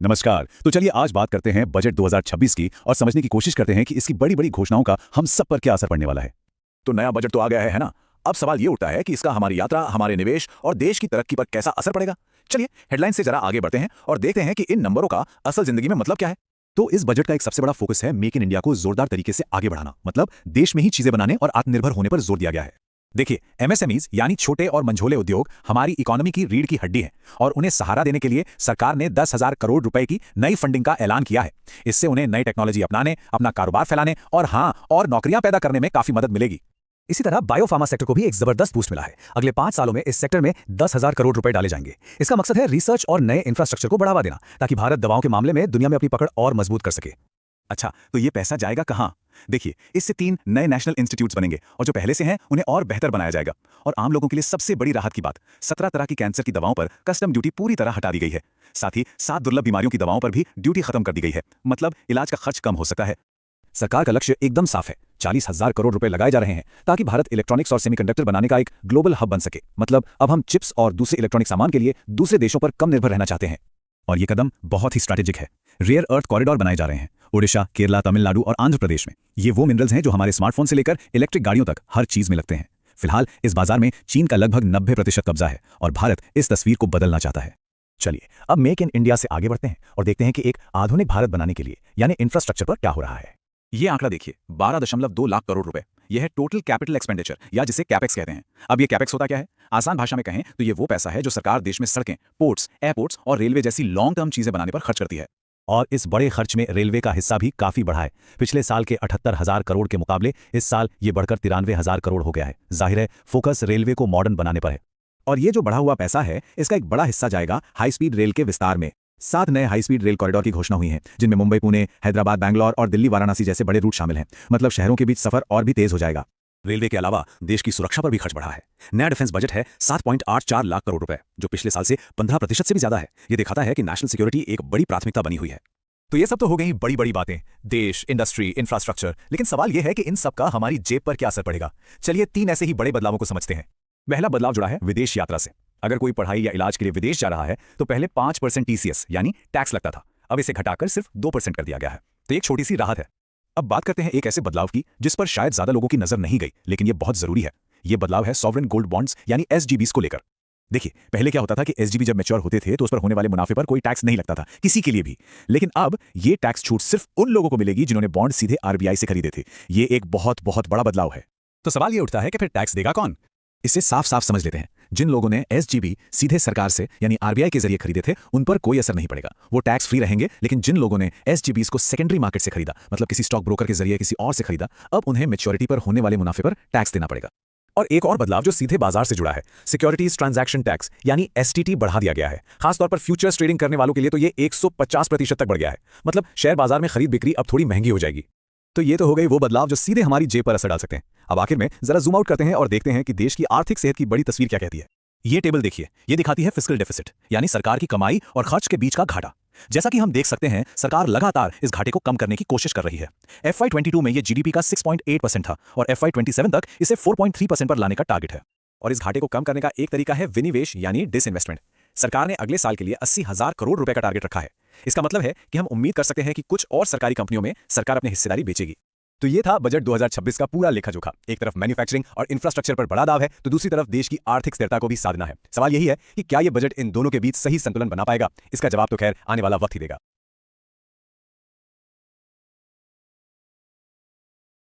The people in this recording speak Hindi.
नमस्कार। तो चलिए आज बात करते हैं बजट 2026 की और समझने की कोशिश करते हैं कि इसकी बड़ी-बड़ी घोषणाओं का हम सब पर क्या असर पड़ने वाला है। तो नया बजट तो आ गया है ना। अब सवाल ये उठता है कि इसका हमारी यात्रा, हमारे निवेश और देश की तरक्की पर कैसा असर पड़ेगा। चलिए हेडलाइन से जरा आगे बढ़ते हैं और देखते हैं कि इन नंबरों का असल जिंदगी में मतलब क्या है। तो इस बजट का एक सबसे बड़ा फोकस है मेक इन इंडिया को जोरदार तरीके से आगे बढ़ाना, मतलब देश में ही चीजें बनाने और आत्मनिर्भर होने पर जोर दिया गया है। देखिए, एमएसएमईज यानी छोटे और मंझोले उद्योग हमारी इकोनॉमी की रीढ़ की हड्डी है और उन्हें सहारा देने के लिए सरकार ने 10,000 करोड़ रुपए की नई फंडिंग का ऐलान किया है। इससे उन्हें नई टेक्नोलॉजी अपनाने, अपना कारोबार फैलाने और नौकरियां पैदा करने में काफी मदद मिलेगी। इसी तरह बायोफार्मा सेक्टर को भी एक जबरदस्त बूस्ट मिला है। अगले 5 सालों में इस सेक्टर में 10,000 करोड़ रुपए डाले जाएंगे। इसका मकसद है रिसर्च और नए इंफ्रास्ट्रक्चर को बढ़ावा देना, ताकि भारत दवाओं के मामले में दुनिया में अपनी पकड़ और मजबूत कर सके। अच्छा, तो ये पैसा जाएगा कहाँ? देखिए, इससे 3 नए नेशनल इंस्टीट्यूट्स बनेंगे और जो पहले से हैं उन्हें और बेहतर बनाया जाएगा। और आम लोगों के लिए सबसे बड़ी राहत की बात, 17 तरह की कैंसर की दवाओं पर कस्टम ड्यूटी पूरी तरह हटा दी गई है। साथ ही 7 दुर्लभ बीमारियों की दवाओं पर भी ड्यूटी खत्म कर दी गई है। मतलब इलाज का खर्च कम हो सकता है। सरकार का लक्ष्य एकदम साफ है, 40,000 करोड़ रुपए लगाए जा रहे हैं ताकि भारत इलेक्ट्रॉनिक्स और सेमीकंडक्टर बनाने का एक ग्लोबल हब बन सके। मतलब अब हम चिप्स और दूसरे इलेक्ट्रॉनिक सामान के लिए दूसरे देशों पर कम निर्भर रहना चाहते हैं। और ये कदम बहुत ही स्ट्रैटेजिक है। रेयर अर्थ कॉरिडोर बनाए जा रहे हैं ओडिशा, केरला, तमिलनाडु और आंध्र प्रदेश में। ये वो मिनरल्स हैं जो हमारे स्मार्टफोन से लेकर इलेक्ट्रिक गाड़ियों तक हर चीज में लगते हैं। फिलहाल इस बाजार में चीन का लगभग 90% कब्जा है और भारत इस तस्वीर को बदलना चाहता है। चलिए अब मेक इन इंडिया से आगे बढ़ते हैं और देखते हैं कि एक आधुनिक भारत बनाने के लिए यानी इंफ्रास्ट्रक्चर पर क्या हो रहा है। ये आंकड़ा देखिए, 12.2 लाख करोड़ रुपए। यह है टोटल कैपिटल एक्सपेंडिचर या जिसे कैपेक्स कहते हैं। अब ये कैपेक्स होता क्या है? आसान भाषा में कहें तो ये वो पैसा है जो सरकार देश में सड़कें, पोर्ट्स, एयरपोर्ट्स और रेलवे जैसी लॉन्ग टर्म चीजें बनाने पर खर्च करती है। और इस बड़े खर्च में रेलवे का हिस्सा भी काफी बढ़ा है। पिछले साल के 78,000 करोड़ के मुकाबले इस साल ये बढ़कर 93,000 करोड़ हो गया है। जाहिर है फोकस रेलवे को मॉडर्न बनाने पर है। और ये जो बढ़ा हुआ पैसा है, इसका एक बड़ा हिस्सा जाएगा हाई स्पीड रेल के विस्तार में। 7 नए हाई स्पीड रेल कॉरिडोर की घोषणा हुई है, जिनमें मुंबई, पुणे, हैदराबाद, बैंगलोर और दिल्ली, वाराणसी जैसे बड़े रूट शामिल हैं। मतलब शहरों के बीच सफर और भी तेज हो जाएगा। रेलवे के अलावा देश की सुरक्षा पर भी खर्च बढ़ा है। नया डिफेंस बजट है 7.84 लाख करोड़ रुपए, जो पिछले साल से 15% से भी ज्यादा है। ये दिखाता है कि नेशनल सिक्योरिटी एक बड़ी प्राथमिकता बनी हुई है। तो ये सब तो हो गई बड़ी बड़ी बातें, देश, इंडस्ट्री, इंफ्रास्ट्रक्चर। लेकिन सवाल ये है कि इन सब का हमारी जेब पर क्या असर पड़ेगा। चलिए 3 ऐसे ही बड़े बदलावों को समझते हैं। पहला बदलाव जुड़ा है विदेश यात्रा से। अगर कोई पढ़ाई या इलाज के लिए विदेश जा रहा है तो पहले 5% टीसीएस यानी टैक्स लगता था। अब इसे घटाकर सिर्फ 2% कर दिया गया है। तो एक छोटी सी राहत है। अब बात करते हैं एक ऐसे बदलाव की जिस पर शायद ज्यादा लोगों की नजर नहीं गई, लेकिन ये बहुत जरूरी है। ये बदलाव है सॉवरेन गोल्ड बॉन्ड्स यानी एसजीबीज को लेकर। देखिए, पहले क्या होता था कि एसजीबी जब मैच्योर होते थे तो उस पर होने वाले मुनाफे पर कोई टैक्स नहीं लगता था, किसी के लिए भी। लेकिन अब ये टैक्स छूट सिर्फ उन लोगों को मिलेगी जिन्होंने बॉन्ड सीधे आरबीआई से खरीदे थे। ये एक बहुत बहुत बड़ा बदलाव है। तो सवाल ये उठता है कि फिर टैक्स देगा कौन? इसे साफ साफ समझ लेते हैं। जिन लोगों ने एसजीबी सीधे सरकार से यानी आरबीआई के जरिए खरीदे थे, उन पर कोई असर नहीं पड़ेगा। वो टैक्स फ्री रहेंगे। लेकिन जिन लोगों ने एसजीबीज को सेकेंडरी मार्केट से खरीदा, मतलब किसी स्टॉक ब्रोकर के जरिए किसी और से खरीदा, अब उन्हें मैच्योरिटी पर होने वाले मुनाफे पर टैक्स देना पड़ेगा। और एक और बदलाव जो सीधे बाजार से जुड़ा है, सिक्योरिटीज ट्रांजैक्शन टैक्स यानी एसटीटी बढ़ा दिया गया है। खासतौर पर फ्यूचर्स ट्रेडिंग करने वालों के लिए तो ये 150% तक बढ़ गया है। मतलब शेयर बाजार में खरीद बिक्री अब थोड़ी महंगी हो जाएगी। तो ये तो हो गई वो बदलाव जो सीधे हमारी जेब पर असर डाल सकते हैं। अब आखिर में जरा जूम आउट करते हैं और देखते हैं कि देश की आर्थिक सेहत की बड़ी तस्वीर क्या कहती है। ये टेबल देखिए, ये दिखाती है फिस्कल डेफिसिट यानी सरकार की कमाई और खर्च के बीच का घाटा। जैसा कि हम देख सकते हैं, सरकार लगातार इस घाटे को कम करने की कोशिश कर रही है। FY22 में ये जीडीपी का 6.8% था और FY27 तक इसे 4.3% पर लाने का टारगेट है। और इस घाटे को कम करने का एक तरीका है विनिवेश यानी डिसइन्वेस्टमेंट। सरकार ने अगले साल के लिए 80,000 करोड़ रुपए का टारगेट रखा है। इसका मतलब है कि हम उम्मीद कर सकते हैं कि कुछ और सरकारी कंपनियों में सरकार अपनी हिस्सेदारी बेचेगी। तो ये था बजट 2026 का पूरा लेखा जोखा। एक तरफ मैन्युफैक्चरिंग और इंफ्रास्ट्रक्चर पर बड़ा दाव है, तो दूसरी तरफ देश की आर्थिक स्थिरता को भी साधना है। सवाल यही है कि क्या ये बजट इन दोनों के बीच सही संतुलन बना पाएगा? इसका जवाब तो खैर आने वाला वक्त ही देगा।